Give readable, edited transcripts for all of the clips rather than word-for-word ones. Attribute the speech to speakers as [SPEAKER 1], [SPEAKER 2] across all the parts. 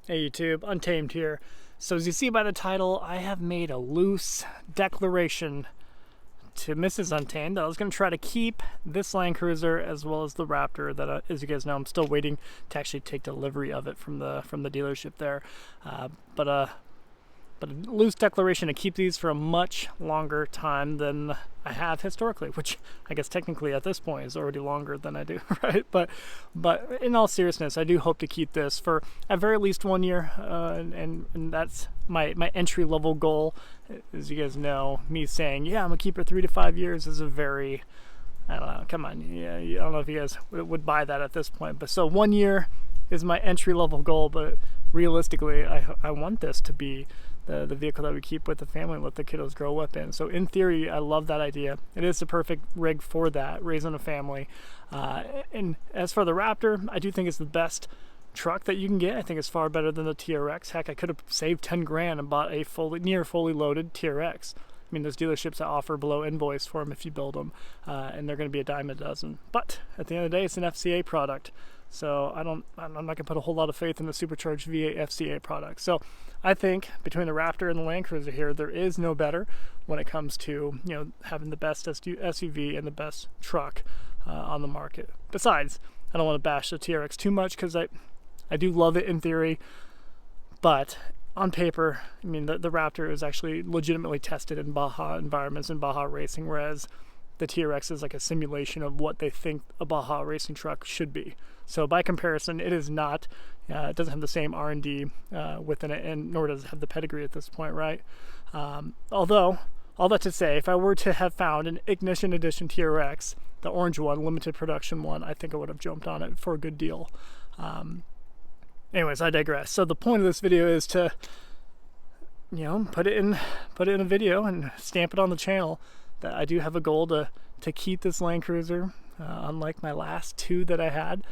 [SPEAKER 1] Hey YouTube, Untamed here. So as you see by the title, I have made a loose declaration to Mrs. Untamed that I was going to try to keep this Land Cruiser as well as the Raptor that, as you guys know, I'm still waiting to actually take delivery of it from the dealership there. But a loose declaration to keep these for a much longer time than I have historically, which I guess technically at this point is already longer than I do, right? But in all seriousness, I do hope to keep this for at very least 1 year, and that's my entry level goal. As you guys know, me saying, yeah, I'm gonna keep it 3 to 5 years is a very, I don't know, come on, yeah, I don't know if you guys would buy that at this point, but so 1 year is my entry level goal, but realistically, I want this to be the vehicle that we keep with the family and let the kiddos grow up in. So in theory, I love that idea. It is the perfect rig for that, raising a family. And as for the Raptor, I do think it's the best truck that you can get. I think it's far better than the TRX. Heck, I could have saved 10 grand and bought a near fully loaded TRX. I mean, there's dealerships that offer below invoice for them if you build them, and they're going to be a dime a dozen. But at the end of the day, it's an FCA product. So I'm not going to put a whole lot of faith in the supercharged V8 FCA product. So I think between the Raptor and the Land Cruiser here, there is no better when it comes to, you know, having the best SUV and the best truck on the market. Besides, I don't want to bash the TRX too much because I do love it in theory, but on paper, I mean, the Raptor is actually legitimately tested in Baja environments and Baja racing, whereas the TRX is like a simulation of what they think a Baja racing truck should be. So by comparison, it is not, it doesn't have the same R&D within it, and nor does it have the pedigree at this point, right? Although, all that to say, if I were to have found an Ignition Edition TRX, the orange one, limited production one, I think I would have jumped on it for a good deal. Anyways, I digress. So the point of this video is to, you know, put it in a video and stamp it on the channel that I do have a goal to keep this Land Cruiser, unlike my last two that I had.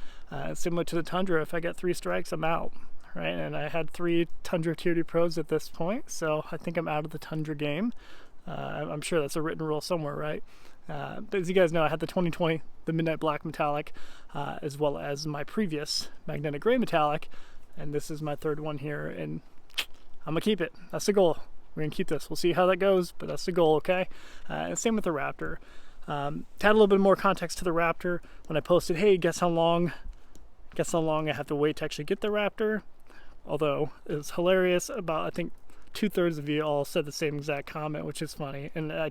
[SPEAKER 1] Similar to the Tundra, if I get 3 strikes, I'm out, right? And I had 3 Tundra Tier 2 Pros at this point, so I think I'm out of the Tundra game. I'm sure that's a written rule somewhere, right? But as you guys know, I had the 2020, the Midnight Black Metallic, as well as my previous Magnetic Gray Metallic, and this is my third one here, and I'm gonna keep it. That's the goal. We're gonna keep this. We'll see how that goes, but that's the goal, okay? And same with the Raptor. To add a little bit more context to the Raptor, when I posted, hey, guess how long I have to wait to actually get the Raptor? Although it was hilarious, about I think 2/3 of you all said the same exact comment, which is funny, and I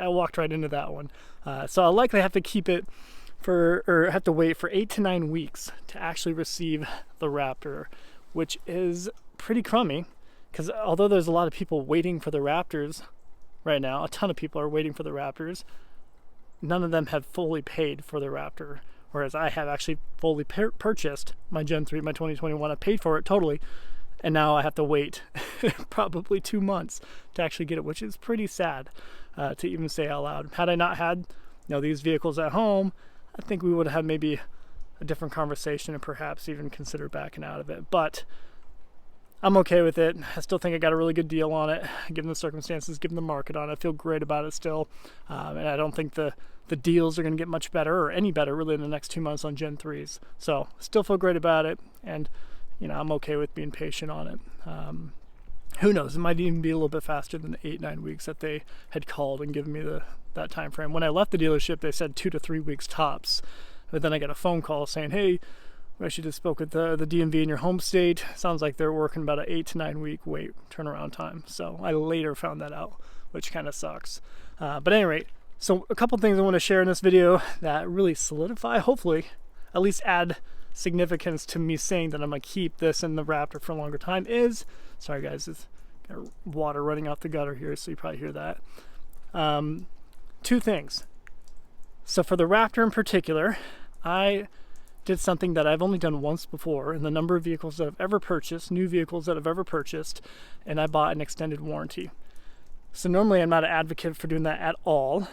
[SPEAKER 1] walked right into that one. So I'll likely have to keep it or have to wait for 8 to 9 weeks to actually receive the Raptor, which is pretty crummy, because although there's a lot of people waiting for the Raptors right now, a ton of people are waiting for the Raptors, none of them have fully paid for the Raptor, whereas I have actually fully purchased my Gen 3, my 2021. I paid for it totally, and now I have to wait probably 2 months to actually get it, which is pretty sad to even say out loud. Had I not had, you know, these vehicles at home, I think we would have had maybe a different conversation and perhaps even consider backing out of it. But I'm okay with it. I still think I got a really good deal on it, given the circumstances, given the market on it. I feel great about it still, and I don't think the deals are going to get much better or any better really in the next 2 months on Gen 3s. So still feel great about it, and you know, I'm okay with being patient on it. Who knows? It might even be a little bit faster than the 8-9 weeks that they had called and given me that time frame. When I left the dealership, they said 2 to 3 weeks tops, but then I got a phone call saying, hey, we actually just spoke with the DMV in your home state. Sounds like they're working about an 8 to 9 week wait turnaround time. So I later found that out, which kind of sucks. But at any rate, so a couple things I want to share in this video that really solidify, hopefully, at least add significance to me saying that I'm gonna keep this in the Raptor for a longer time is, sorry guys, it's got water running off the gutter here, so you probably hear that. 2 things. So for the Raptor in particular, I did something that I've only done once before in the number of vehicles that I've ever purchased, new vehicles that I've ever purchased, and I bought an extended warranty. So normally I'm not an advocate for doing that at all,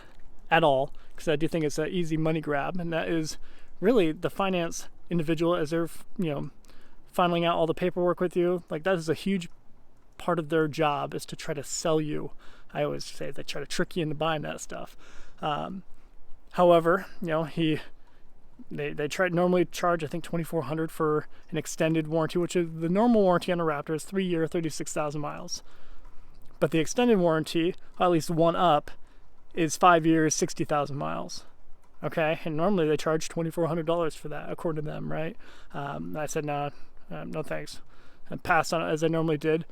[SPEAKER 1] because I do think it's an easy money grab, and that is really the finance individual, as they're, you know, filing out all the paperwork with you. Like, that is a huge part of their job, is to try to sell you. I always say they try to trick you into buying that stuff. However, you know, They normally charge, I think, $2,400 for an extended warranty, which is the normal warranty on a Raptor is 3 year, 36,000 miles. But the extended warranty, at least one up, is 5 years, 60,000 miles. Okay, and normally they charge $2,400 for that, according to them, right? I said, no, no thanks. I passed on it as I normally did.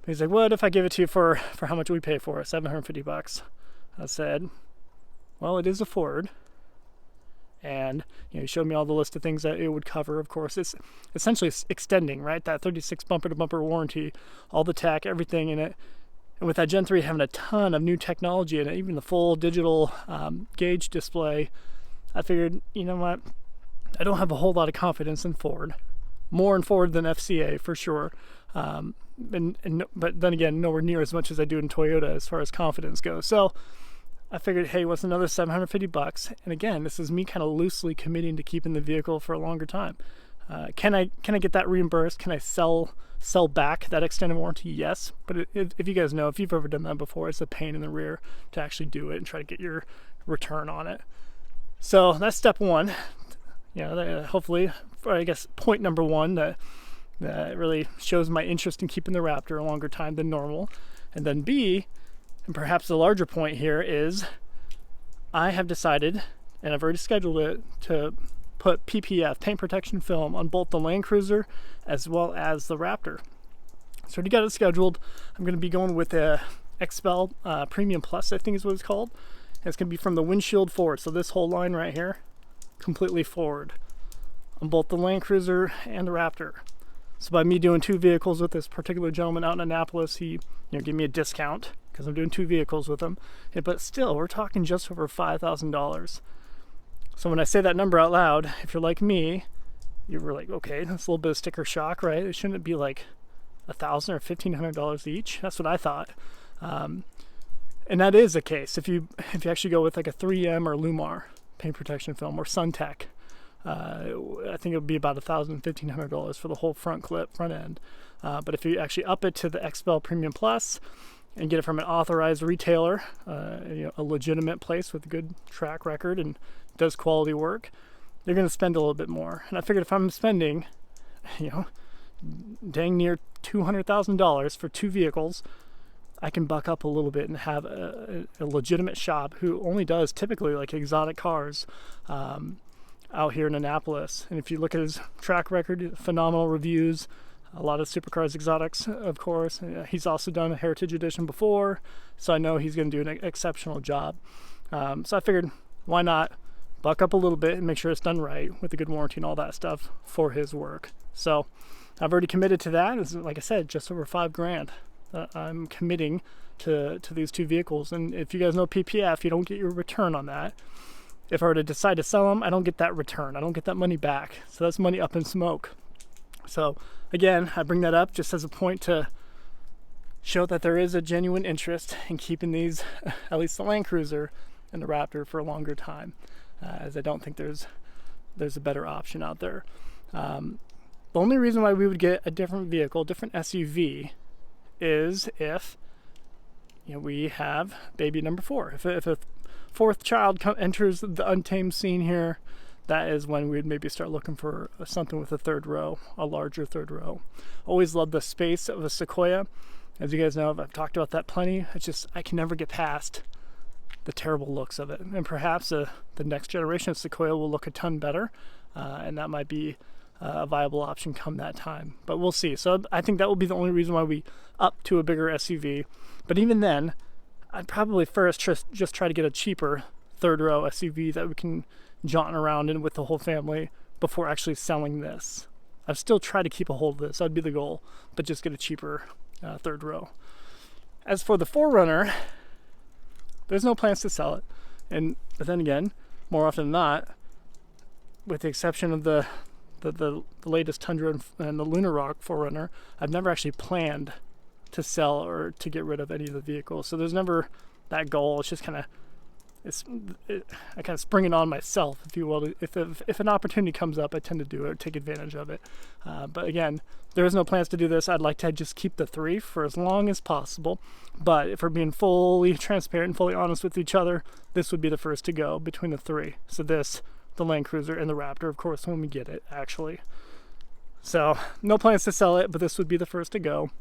[SPEAKER 1] He's like, what if I give it to you for how much we pay for it? $750. I said, well, it is a Ford. And he showed me all the list of things that it would cover. Of course, it's essentially extending, right? That 36 bumper-to-bumper warranty, all the tech, everything in it. And with that Gen 3 having a ton of new technology in it, even the full digital gauge display, I figured, you know what? I don't have a whole lot of confidence in Ford. More in Ford than FCA, for sure. But then again, nowhere near as much as I do in Toyota as far as confidence goes. So I figured, hey, what's another $750? And again, this is me kind of loosely committing to keeping the vehicle for a longer time. Can I get that reimbursed? Can I sell back that extended warranty? Yes. But if you guys know, if you've ever done that before, it's a pain in the rear to actually do it and try to get your return on it. So that's step one. Hopefully, I guess point number one that really shows my interest in keeping the Raptor a longer time than normal. And then B, and perhaps the larger point here, is I have decided, and I've already scheduled it, to put PPF, paint protection film, on both the Land Cruiser as well as the Raptor. So I already got it scheduled. I'm going to be going with the XPEL Premium Plus, I think is what it's called. And it's going to be from the windshield forward. So this whole line right here, completely forward on both the Land Cruiser and the Raptor. So by me doing two vehicles with this particular gentleman out in Annapolis, he gave me a discount because I'm doing two vehicles with him. But still, we're talking just over $5,000. So when I say that number out loud, if you're like me, you're like, okay, that's a little bit of sticker shock, right? It shouldn't be like $1,000 or $1,500 each. That's what I thought. And that is the case. If you actually go with like a 3M or Lumar paint protection film or Suntech, I think it would be about $1,000, $1,500 for the whole front end. But if you actually up it to the XPEL Premium Plus and get it from an authorized retailer, a legitimate place with a good track record and does quality work, you're going to spend a little bit more. And I figured if I'm spending, dang near $200,000 for two vehicles, I can buck up a little bit and have a legitimate shop who only does typically like exotic cars out here in Annapolis. And if you look at his track record, phenomenal reviews, a lot of supercars, exotics, of course. He's also done a Heritage Edition before, so I know he's going to do an exceptional job. So I figured, why not buck up a little bit and make sure it's done right with a good warranty and all that stuff for his work. So I've already committed to that. It's, like I said, just over $5,000. I'm committing to these two vehicles. And if you guys know PPF, you don't get your return on that. If I were to decide to sell them, I don't get that return. I don't get that money back. So that's money up in smoke. So again, I bring that up just as a point to show that there is a genuine interest in keeping these, at least the Land Cruiser and the Raptor, for a longer time, as I don't think there's a better option out there. The only reason why we would get a different vehicle, different SUV, is if we have baby number 4. If a fourth child enters the Untamed scene here, that is when we'd maybe start looking for something with a third row, a larger third row. Always love the space of a Sequoia. As you guys know, I've talked about that plenty. It's just, I can never get past the terrible looks of it. And perhaps the next generation of Sequoia will look a ton better, and that might be a viable option come that time. But we'll see. So I think that will be the only reason why we up to a bigger SUV. But even then, I'd probably first just try to get a cheaper third row SUV that we can jaunt around in with the whole family before actually selling this. I'd still try to keep a hold of this. That'd be the goal, but just get a cheaper third row. As for the 4Runner, there's no plans to sell it. But then again, more often than not, with the exception of the latest Tundra and the Lunar Rock 4Runner, I've never actually planned to sell or to get rid of any of the vehicles. So there's never that goal. It's just I kind of spring it on myself, if you will. If an opportunity comes up, I tend to do it, take advantage of it. But again, there is no plans to do this. I'd like to just keep the 3 for as long as possible. But if we're being fully transparent and fully honest with each other, this would be the first to go between the 3. So this, the Land Cruiser and the Raptor, of course, when we get it, actually. So, no plans to sell it, but this would be the first to go.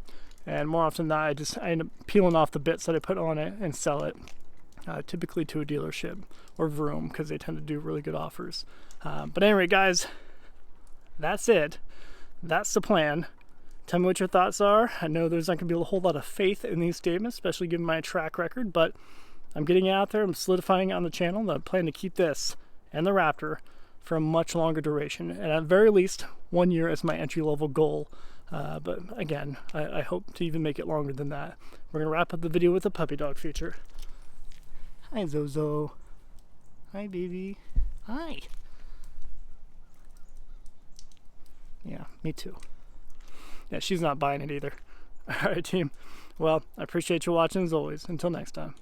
[SPEAKER 1] And more often than not, I end up peeling off the bits that I put on it and sell it, typically to a dealership or Vroom, because they tend to do really good offers. But anyway, guys, that's it. That's the plan. Tell me what your thoughts are. I know there's not going to be a whole lot of faith in these statements, especially given my track record, but I'm getting out there. I'm solidifying on the channel. I plan to keep this and the Raptor for a much longer duration, and at very least 1 year as my entry-level goal. But again, I hope to even make it longer than that. We're going to wrap up the video with a puppy dog feature. Hi, Zozo. Hi, baby. Hi. Yeah, me too. Yeah, she's not buying it either. All right, team. Well, I appreciate you watching as always. Until next time.